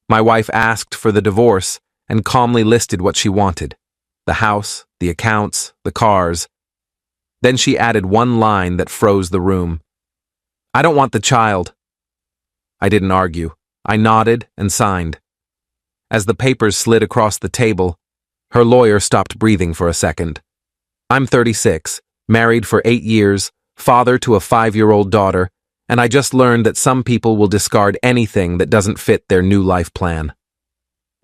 My wife asked for the divorce and calmly listed what she wanted: the house, the accounts, the cars. Then she added one line that froze the room. "I don't want the child." I didn't argue. I nodded and signed. As the papers slid across the table, her lawyer stopped breathing for a second. "I'm 36, married for 8 years, father to a 5-year-old daughter, and I just learned that some people will discard anything that doesn't fit their new life plan."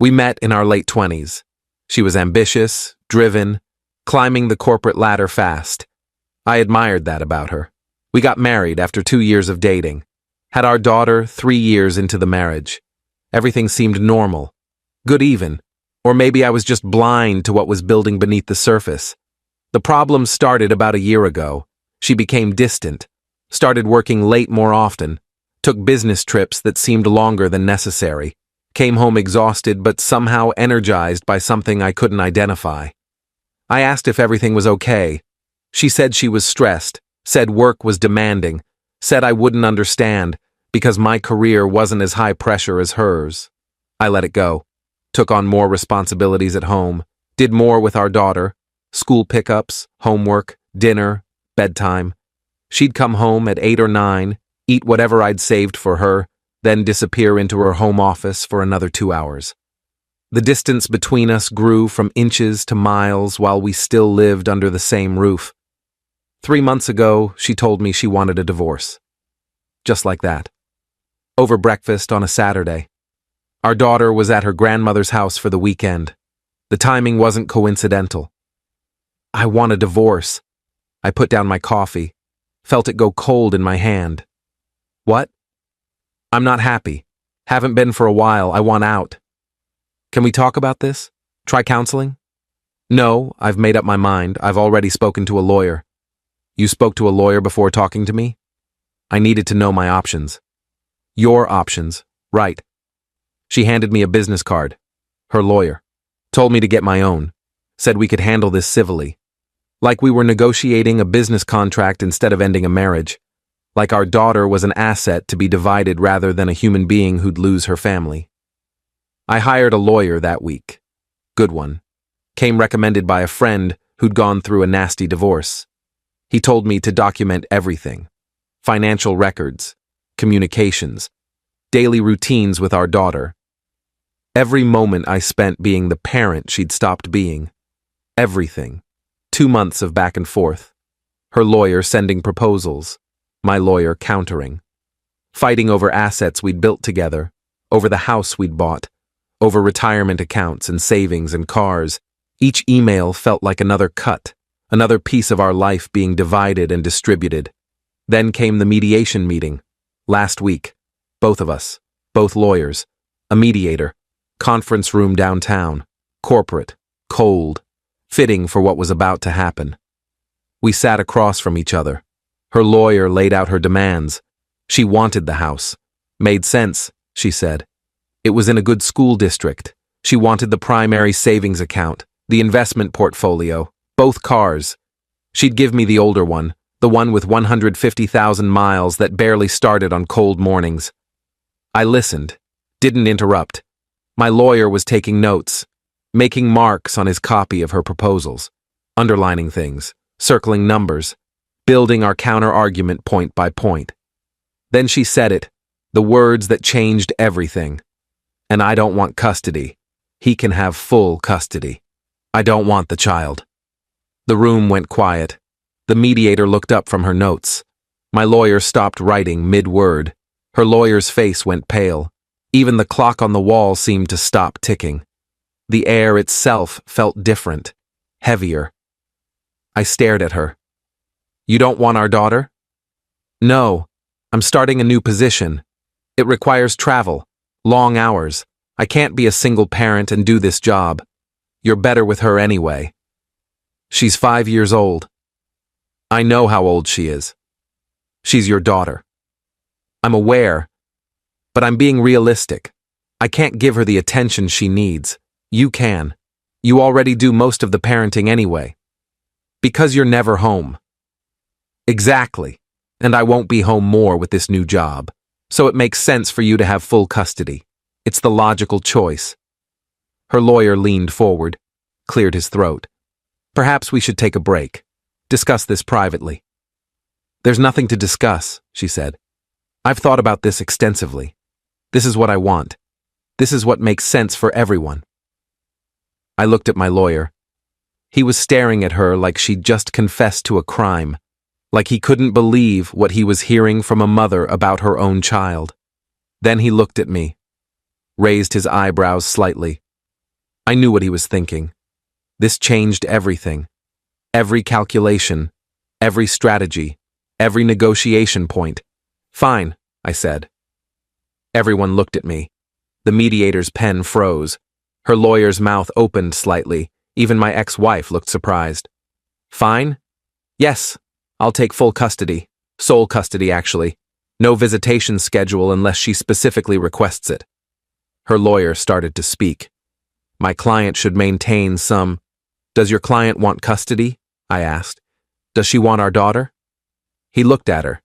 We met in our late 20s. She was ambitious, driven, climbing the corporate ladder fast. I admired that about her. We got married after 2 years of dating, had our daughter 3 years into the marriage. Everything seemed normal, good even, or maybe I was just blind to what was building beneath the surface. The problem started about a year ago. She became distant, started working late more often, took business trips that seemed longer than necessary, came home exhausted but somehow energized by something I couldn't identify. I asked if everything was okay. She said she was stressed, said work was demanding, said I wouldn't understand because my career wasn't as high pressure as hers. I let it go, took on more responsibilities at home, did more with our daughter, school pickups, homework, dinner, bedtime. She'd come home at 8 or 9, eat whatever I'd saved for her, then disappear into her home office for another 2 hours. The distance between us grew from inches to miles while we still lived under the same roof. 3 months ago, she told me she wanted a divorce. Just like that. Over breakfast on a Saturday. Our daughter was at her grandmother's house for the weekend. The timing wasn't coincidental. "I want a divorce." I put down my coffee, felt it go cold in my hand. "What?" "I'm not happy. Haven't been for a while. I want out." "Can we talk about this? Try counseling?" "No, I've made up my mind. I've already spoken to a lawyer." "You spoke to a lawyer before talking to me?" I needed to know my options. "Your options, right." She handed me a business card. Her lawyer. Told me to get my own. Said we could handle this civilly. Like we were negotiating a business contract instead of ending a marriage. Like our daughter was an asset to be divided rather than a human being who'd lose her family. I hired a lawyer that week. Good one. Came recommended by a friend who'd gone through a nasty divorce. He told me to document everything. Financial records, communications, daily routines with our daughter. Every moment I spent being the parent she'd stopped being. Everything. 2 months of back and forth. Her lawyer sending proposals. My lawyer countering. Fighting over assets we'd built together, over the house we'd bought, over retirement accounts and savings and cars. Each email felt like another cut, another piece of our life being divided and distributed. Then came the mediation meeting. Last week. Both of us. Both lawyers. A mediator. Conference room downtown. Corporate. Cold. Fitting for what was about to happen. We sat across from each other. Her lawyer laid out her demands. She wanted the house. Made sense, she said. It was in a good school district. She wanted the primary savings account, the investment portfolio, both cars. She'd give me the older one, the one with 150,000 miles that barely started on cold mornings. I listened, didn't interrupt. My lawyer was taking notes, making marks on his copy of her proposals, underlining things, circling numbers, building our counter-argument point by point. Then she said it, the words that changed everything. "And I don't want custody. He can have full custody. I don't want the child." The room went quiet. The mediator looked up from her notes. My lawyer stopped writing mid-word. Her lawyer's face went pale. Even the clock on the wall seemed to stop ticking. The air itself felt different, heavier. I stared at her. "You don't want our daughter?" "No. I'm starting a new position. It requires travel, long hours. I can't be a single parent and do this job. You're better with her anyway." "She's 5 years old." "I know how old she is. She's your daughter." "I'm aware, but I'm being realistic. I can't give her the attention she needs. You can. You already do most of the parenting anyway. Because you're never home." "Exactly. And I won't be home more with this new job. So it makes sense for you to have full custody. It's the logical choice. Her lawyer leaned forward, cleared his throat. Perhaps we should take a break. Discuss this privately. There's nothing to discuss, she said. I've thought about this extensively. This is what I want. This is what makes sense for everyone. I looked at my lawyer. He was staring at her like she'd just confessed to a crime, like he couldn't believe what he was hearing from a mother about her own child. Then he looked at me, raised his eyebrows slightly. I knew what he was thinking. This changed everything. Every calculation, every strategy, every negotiation point. Fine, I said. Everyone looked at me. The mediator's pen froze. Her lawyer's mouth opened slightly. Even my ex-wife looked surprised. Fine? Yes, I'll take full custody. Sole custody, actually. No visitation schedule unless she specifically requests it. Her lawyer started to speak. My client should maintain some. Does your client want custody? I asked. Does she want our daughter? He looked at her.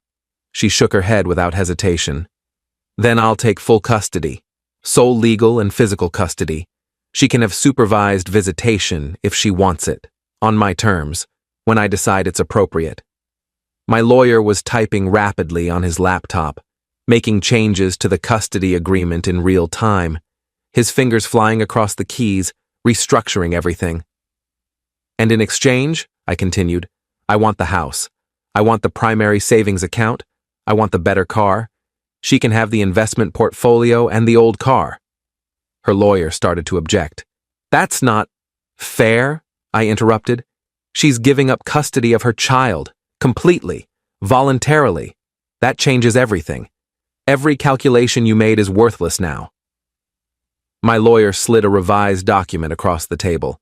She shook her head without hesitation. Then I'll take full custody. Sole legal and physical custody. She can have supervised visitation if she wants it, on my terms, when I decide it's appropriate. My lawyer was typing rapidly on his laptop, making changes to the custody agreement in real time, his fingers flying across the keys, restructuring everything. And in exchange, I continued, I want the house. I want the primary savings account. I want the better car. She can have the investment portfolio and the old car. Her lawyer started to object. That's not fair, I interrupted. She's giving up custody of her child, completely, voluntarily. That changes everything. Every calculation you made is worthless now. My lawyer slid a revised document across the table.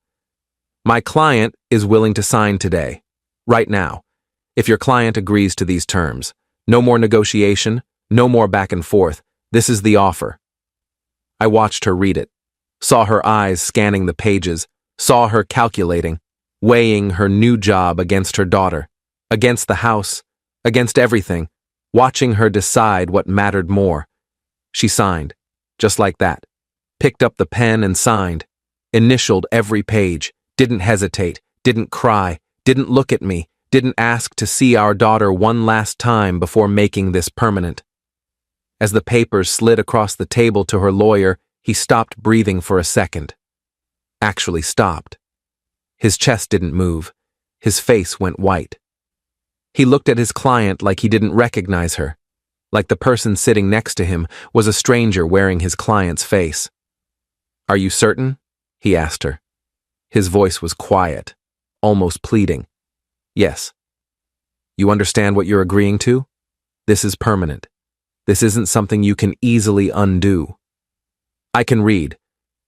My client is willing to sign today, right now, if your client agrees to these terms. No more negotiation, no more back and forth. This is the offer. I watched her read it, saw her eyes scanning the pages, saw her calculating, weighing her new job against her daughter, against the house, against everything, watching her decide what mattered more. She signed, just like that, picked up the pen and signed, initialed every page, didn't hesitate, didn't cry, didn't look at me, didn't ask to see our daughter one last time before making this permanent. As the papers slid across the table to her lawyer, he stopped breathing for a second. Actually stopped. His chest didn't move. His face went white. He looked at his client like he didn't recognize her, like the person sitting next to him was a stranger wearing his client's face. Are you certain? He asked her. His voice was quiet, almost pleading. Yes. You understand what you're agreeing to? This is permanent. This isn't something you can easily undo. I can read.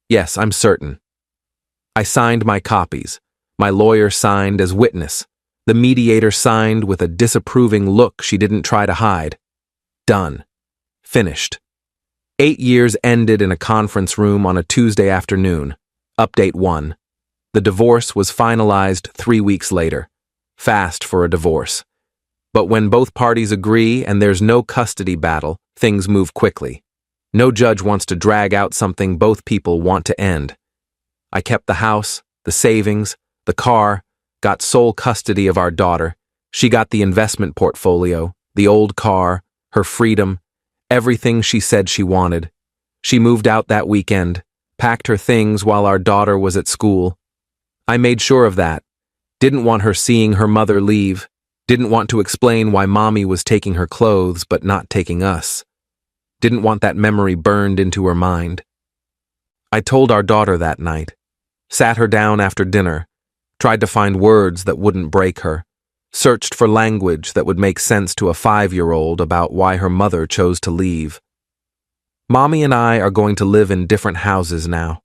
Yes, I'm certain. I signed my copies. My lawyer signed as witness. The mediator signed with a disapproving look she didn't try to hide. Done. Finished. 8 years ended in a conference room on a Tuesday afternoon. Update 1. The divorce was finalized 3 weeks later. Fast for a divorce. But when both parties agree and there's no custody battle, things move quickly. No judge wants to drag out something both people want to end. I kept the house, the savings, the car, got sole custody of our daughter. She got the investment portfolio, the old car, her freedom, everything she said she wanted. She moved out that weekend, packed her things while our daughter was at school. I made sure of that. Didn't want her seeing her mother leave. Didn't want to explain why mommy was taking her clothes but not taking us. Didn't want that memory burned into her mind. I told our daughter that night. Sat her down after dinner. Tried to find words that wouldn't break her. Searched for language that would make sense to a 5-year-old about why her mother chose to leave. Mommy and I are going to live in different houses now.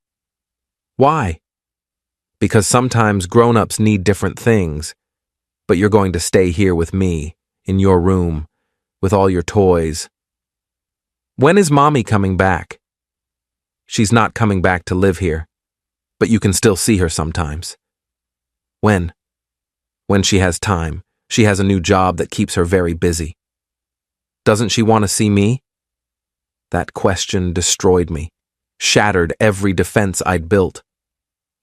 Why? Because sometimes grown-ups need different things. But you're going to stay here with me, in your room, with all your toys. When is Mommy coming back? She's not coming back to live here, but you can still see her sometimes. When? When she has time. She has a new job that keeps her very busy. Doesn't she want to see me? That question destroyed me. shattered every defense I'd built.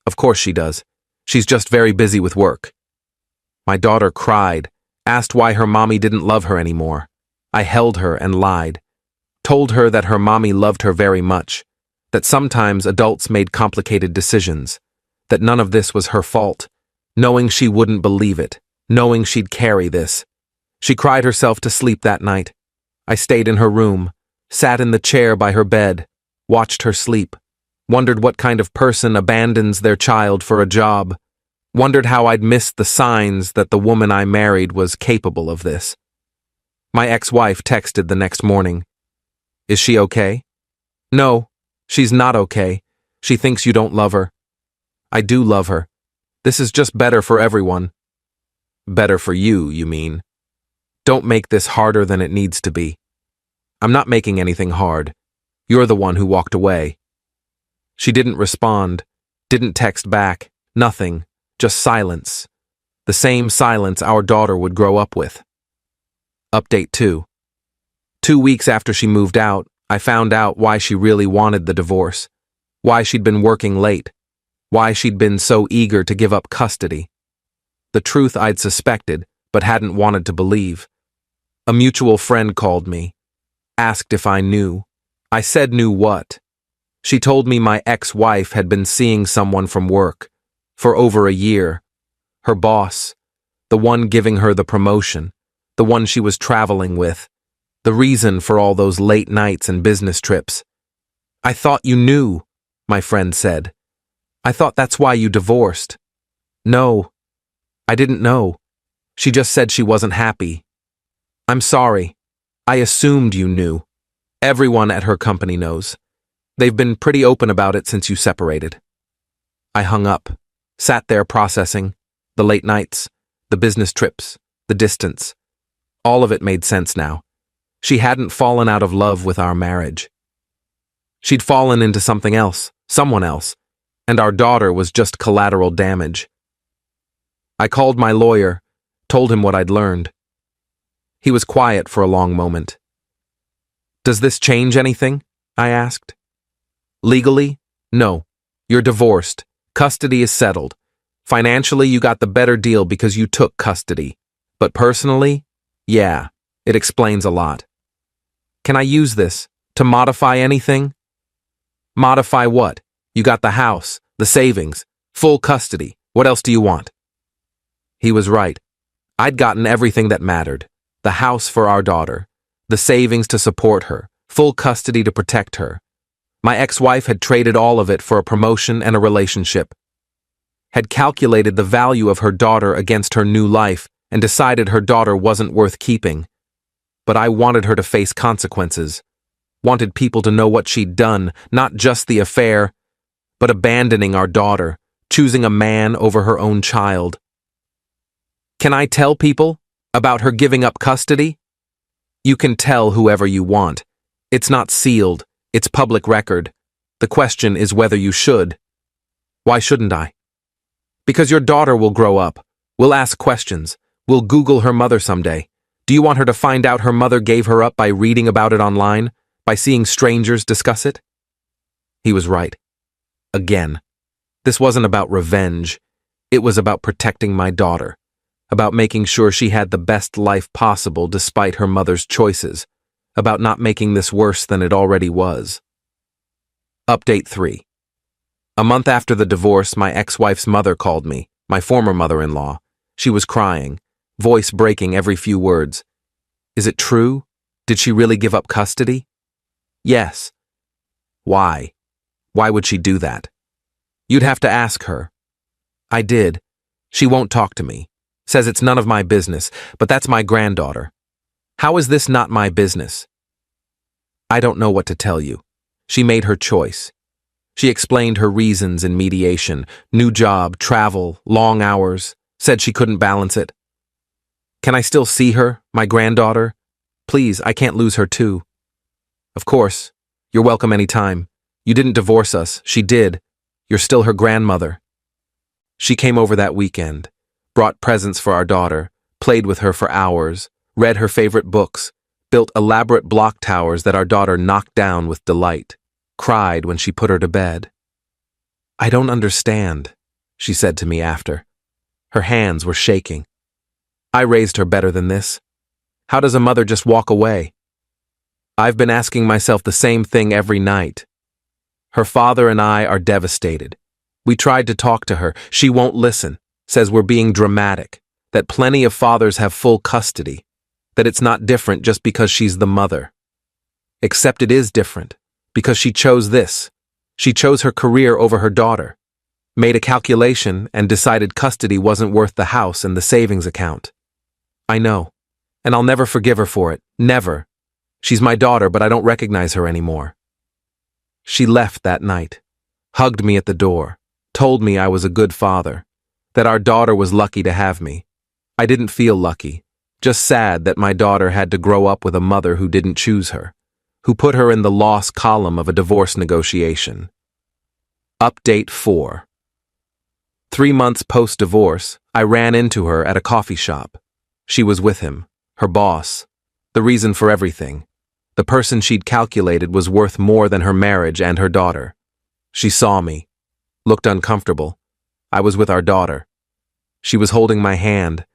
Of course she does. She's just very busy with work. My daughter cried, asked why her mommy didn't love her anymore. I held her and lied. Told her that her mommy loved her very much, that sometimes adults made complicated decisions, that none of this was her fault, knowing she wouldn't believe it, knowing she'd carry this. She cried herself to sleep that night. I stayed in her room, sat in the chair by her bed, watched her sleep, wondered what kind of person abandons their child for a job, wondered how I'd missed the signs that the woman I married was capable of this. My ex-wife texted the next morning. Is she okay? No, she's not okay. She thinks you don't love her. I do love her. This is just better for everyone. Better for you, you mean? Don't make this harder than it needs to be. I'm not making anything hard. You're the one who walked away. She didn't respond, didn't text back, nothing, just silence. The same silence our daughter would grow up with. Update 2. 2 weeks after she moved out, I found out why she really wanted the divorce, why she'd been working late, why she'd been so eager to give up custody. The truth I'd suspected, but hadn't wanted to believe. A mutual friend called me, asked if I knew. I said knew what. She told me my ex-wife had been seeing someone from work for over a year. Her boss, the one giving her the promotion, the one she was traveling with, the reason for all those late nights and business trips. I thought you knew, my friend said. I thought that's why you divorced. No, I didn't know. She just said she wasn't happy. I'm sorry. I assumed you knew. Everyone at her company knows. They've been pretty open about it since you separated. I hung up, sat there processing, the late nights, the business trips, the distance. All of it made sense now. She hadn't fallen out of love with our marriage. She'd fallen into something else, someone else, and our daughter was just collateral damage. I called my lawyer, told him what I'd learned. He was quiet for a long moment. Does this change anything? I asked. Legally? No. You're divorced. Custody is settled. Financially, you got the better deal because you took custody. But personally? Yeah, it explains a lot. Can I use this to modify anything? Modify what? You got the house, the savings, full custody. What else do you want? He was right. I'd gotten everything that mattered. The house for our daughter, the savings to support her, full custody to protect her. My ex-wife had traded all of it for a promotion and a relationship, had calculated the value of her daughter against her new life and decided her daughter wasn't worth keeping. But I wanted her to face consequences, wanted people to know what she'd done, not just the affair, but abandoning our daughter, choosing a man over her own child. Can I tell people about her giving up custody? You can tell whoever you want. It's not sealed. It's public record. The question is whether you should. Why shouldn't I? Because your daughter will grow up. We'll ask questions. We'll Google her mother someday. Do you want her to find out her mother gave her up by reading about it online? By seeing strangers discuss it? He was right. Again. This wasn't about revenge. It was about protecting my daughter. About making sure she had the best life possible despite her mother's choices. About not making this worse than it already was. Update 3. A month after the divorce, my ex-wife's mother called me, my former mother-in-law. She was crying, voice breaking every few words. Is it true? Did she really give up custody? Yes. Why? Why would she do that? You'd have to ask her. I did. She won't talk to me. Says it's none of my business, but that's my granddaughter. How is this not my business? I don't know what to tell you. She made her choice. She explained her reasons in mediation, new job, travel, long hours, said she couldn't balance it. Can I still see her, my granddaughter? Please, I can't lose her too. Of course. You're welcome anytime. You didn't divorce us. She did. You're still her grandmother. She came over that weekend, brought presents for our daughter, played with her for hours, read her favorite books, built elaborate block towers that our daughter knocked down with delight, cried when she put her to bed. "I don't understand," she said to me after. Her hands were shaking. "I raised her better than this. How does a mother just walk away?" I've been asking myself the same thing every night. Her father and I are devastated. We tried to talk to her. She won't listen, says we're being dramatic, that plenty of fathers have full custody, that it's not different just because she's the mother. Except it is different, because she chose this. She chose her career over her daughter, made a calculation and decided custody wasn't worth the house and the savings account. I know, and I'll never forgive her for it, never. She's my daughter, but I don't recognize her anymore. She left that night, hugged me at the door, told me I was a good father, that our daughter was lucky to have me. I didn't feel lucky, just sad that my daughter had to grow up with a mother who didn't choose her, who put her in the loss column of a divorce negotiation. Update 4. 3 months post-divorce, I ran into her at a coffee shop. She was with him, her boss, the reason for everything. The person she'd calculated was worth more than her marriage and her daughter. She saw me, looked uncomfortable. I was with our daughter. She was holding my hand,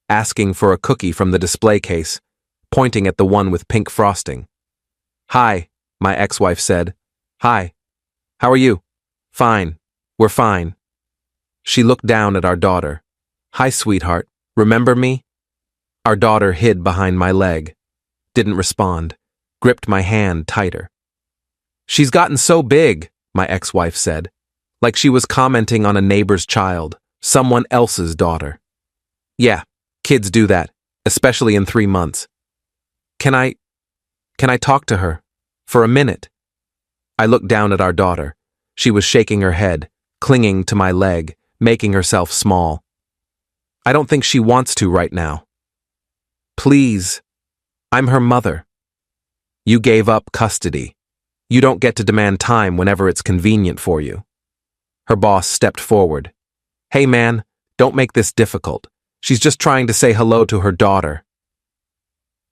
asking for a cookie from the display case, pointing at the one with pink frosting. "Hi," my ex-wife said. "Hi. How are you?" "Fine. We're fine." She looked down at our daughter. "Hi, sweetheart. Remember me?" Our daughter hid behind my leg, didn't respond, gripped my hand tighter. "She's gotten so big," my ex-wife said, like she was commenting on a neighbor's child, someone else's daughter. "Yeah, kids do that, especially in 3 months. Can I talk to her? For a minute?" I looked down at our daughter. She was shaking her head, clinging to my leg, making herself small. "I don't think she wants to right now." "Please, I'm her mother. You gave up custody. You don't get to demand time whenever it's convenient for you." Her boss stepped forward. "Hey man, don't make this difficult. She's just trying to say hello to her daughter."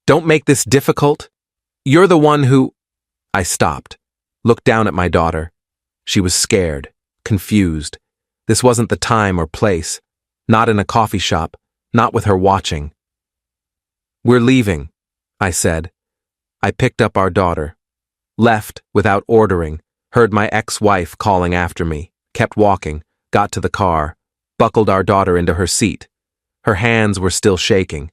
"Don't make this difficult? You're the one who—" I stopped, looked down at my daughter. She was scared, confused. This wasn't the time or place, not in a coffee shop, not with her watching. "We're leaving," I said. I picked up our daughter, left without ordering, heard my ex-wife calling after me, kept walking, got to the car, buckled our daughter into her seat. Her hands were still shaking.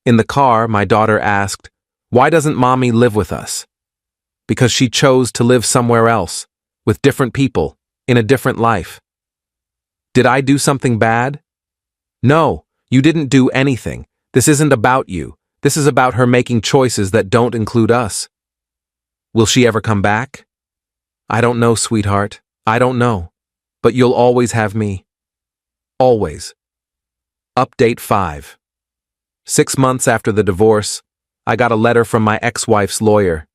In the car, my daughter asked, "Why doesn't Mommy live with us?" "Because she chose to live somewhere else, with different people, in a different life." "Did I do something bad?" "No, you didn't do anything. This isn't about you. This is about her making choices that don't include us." "Will she ever come back?" "I don't know, sweetheart. I don't know. But you'll always have me. Always." Update 5. 6 months after the divorce, I got a letter from my ex-wife's lawyer.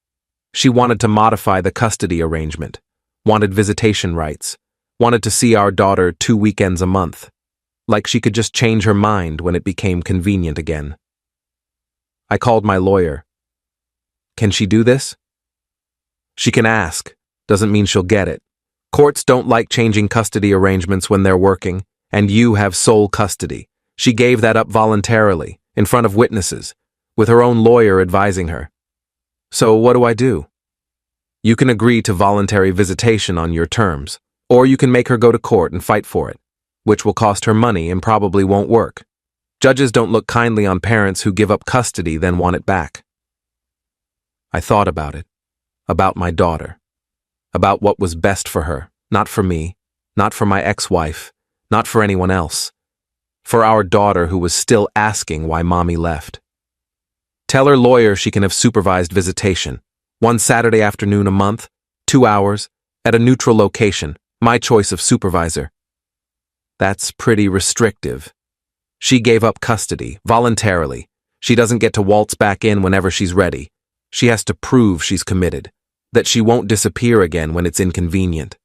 She wanted to modify the custody arrangement, wanted visitation rights, wanted to see our daughter 2 weekends a month, like she could just change her mind when it became convenient again. I called my lawyer. "Can she do this?" "She can ask. Doesn't mean she'll get it. Courts don't like changing custody arrangements when they're working, and you have sole custody." She gave that up voluntarily, in front of witnesses, with her own lawyer advising her. "So what do I do?" "You can agree to voluntary visitation on your terms, or you can make her go to court and fight for it, which will cost her money and probably won't work. Judges don't look kindly on parents who give up custody then want it back." I thought about it, about my daughter, about what was best for her, not for me, not for my ex-wife, not for anyone else, for our daughter who was still asking why Mommy left. Tell her lawyer she can have supervised visitation, 1 Saturday afternoon a month, 2 hours, at a neutral location, my choice of supervisor. That's pretty restrictive. She gave up custody, voluntarily. She doesn't get to waltz back in whenever she's ready. She has to prove she's committed, that she won't disappear again when it's inconvenient.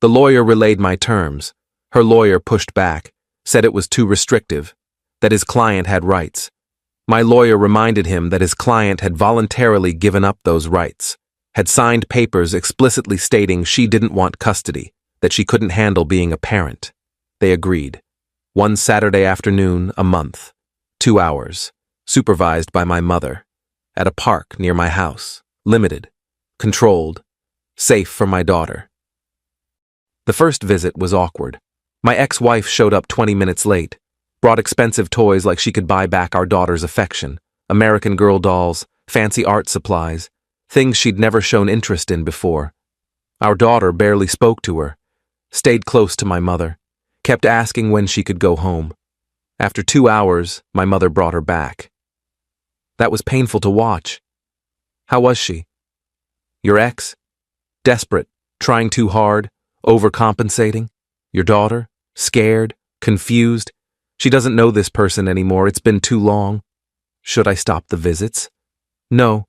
The lawyer relayed my terms. Her lawyer pushed back, said it was too restrictive, that his client had rights. My lawyer reminded him that his client had voluntarily given up those rights, had signed papers explicitly stating she didn't want custody, that she couldn't handle being a parent. They agreed. One Saturday afternoon, a month, 2 hours, supervised by my mother, at a park near my house, limited, controlled, safe for my daughter. The first visit was awkward. My ex-wife showed up 20 minutes late, brought expensive toys like she could buy back our daughter's affection, American Girl dolls, fancy art supplies, things she'd never shown interest in before. Our daughter barely spoke to her, stayed close to my mother, kept asking when she could go home. After 2 hours, my mother brought her back. That was painful to watch. How was she? Your ex? Desperate, trying too hard, overcompensating? Your daughter? Scared? Confused? She doesn't know this person anymore, it's been too long. Should I stop the visits? No.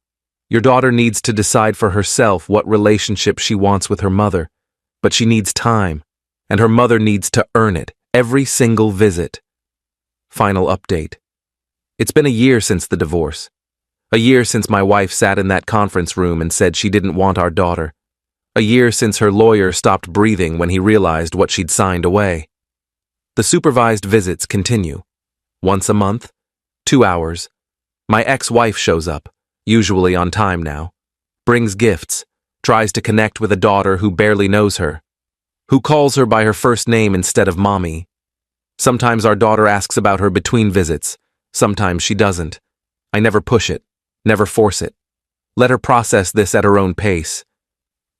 Your daughter needs to decide for herself what relationship she wants with her mother, but she needs time, and her mother needs to earn it, every single visit. Final update. It's been a year since the divorce. A year since my wife sat in that conference room and said she didn't want our daughter. A year since her lawyer stopped breathing when he realized what she'd signed away. The supervised visits continue. Once a month, 2 hours. My ex-wife shows up, usually on time now, brings gifts, tries to connect with a daughter who barely knows her, who calls her by her first name instead of mommy. Sometimes our daughter asks about her between visits, sometimes she doesn't. I never push it, never force it. Let her process this at her own pace.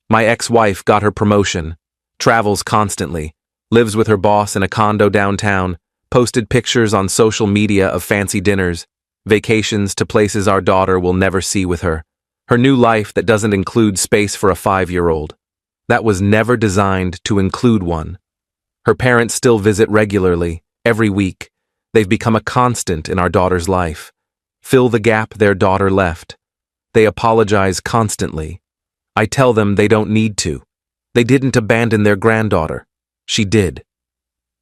My ex-wife got her promotion, travels constantly, lives with her boss in a condo downtown, posted pictures on social media of fancy dinners, vacations to places our daughter will never see with her. Her new life that doesn't include space for a 5-year-old. That was never designed to include one. Her parents still visit regularly, every week. They've become a constant in our daughter's life. Fill the gap their daughter left. They apologize constantly. I tell them they don't need to. They didn't abandon their granddaughter. She did.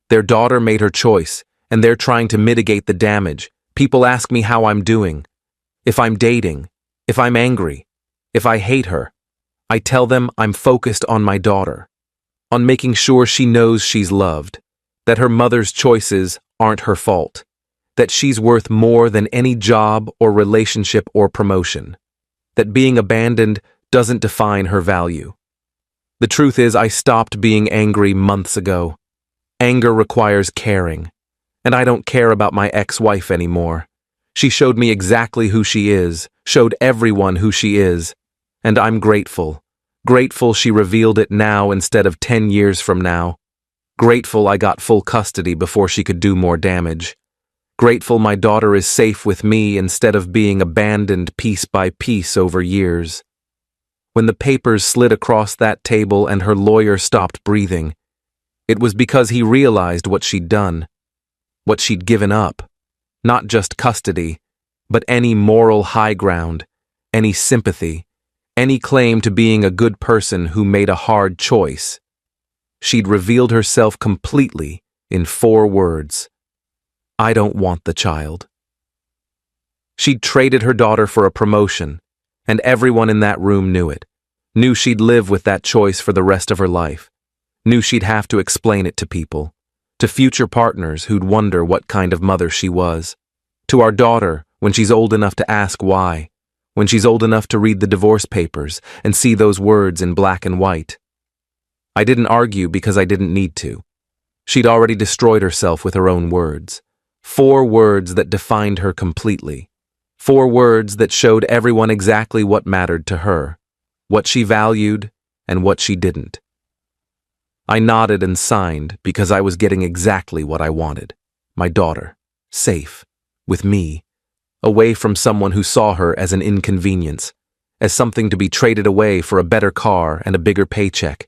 Their daughter made her choice, and they're trying to mitigate the damage. People ask me how I'm doing, if I'm dating, if I'm angry, if I hate her. I tell them I'm focused on my daughter, on making sure she knows she's loved, that her mother's choices aren't her fault, that she's worth more than any job or relationship or promotion, that being abandoned doesn't define her value. The truth is, I stopped being angry months ago. Anger requires caring, and I don't care about my ex-wife anymore. She showed me exactly who she is, showed everyone who she is, and I'm grateful. Grateful she revealed it now instead of 10 years from now. Grateful I got full custody before she could do more damage. Grateful my daughter is safe with me instead of being abandoned piece by piece over years. When the papers slid across that table and her lawyer stopped breathing, it was because he realized what she'd done, what she'd given up. Not just custody, but any moral high ground, any sympathy, any claim to being a good person who made a hard choice. She'd revealed herself completely in 4 words. I don't want the child. She'd traded her daughter for a promotion, and everyone in that room knew it, knew she'd live with that choice for the rest of her life, knew she'd have to explain it to people, to future partners who'd wonder what kind of mother she was, to our daughter when she's old enough to ask why, when she's old enough to read the divorce papers and see those words in black and white. I didn't argue because I didn't need to. She'd already destroyed herself with her own words. 4 words that defined her completely. 4 words that showed everyone exactly what mattered to her, what she valued and what she didn't. I nodded and signed because I was getting exactly what I wanted. My daughter, safe, with me, away from someone who saw her as an inconvenience, as something to be traded away for a better car and a bigger paycheck.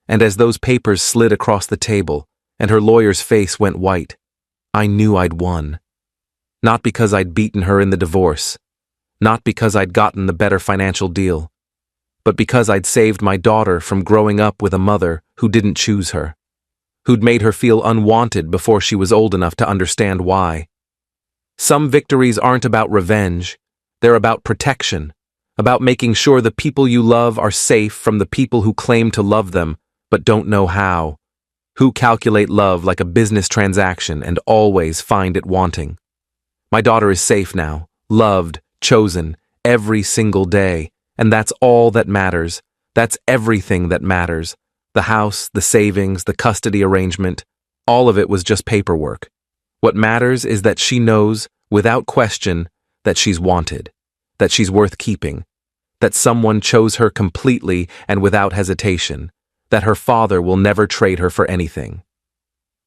And as those papers slid across the table and her lawyer's face went white, I knew I'd won. Not because I'd beaten her in the divorce, not because I'd gotten the better financial deal, but because I'd saved my daughter from growing up with a mother who didn't choose her, who'd made her feel unwanted before she was old enough to understand why. Some victories aren't about revenge, they're about protection, about making sure the people you love are safe from the people who claim to love them but don't know how, who calculate love like a business transaction and always find it wanting. My daughter is safe now, loved, chosen, every single day, and that's all that matters. That's everything that matters. The house, the savings, the custody arrangement, all of it was just paperwork. What matters is that she knows, without question, that she's wanted, that she's worth keeping, that someone chose her completely and without hesitation, that her father will never trade her for anything.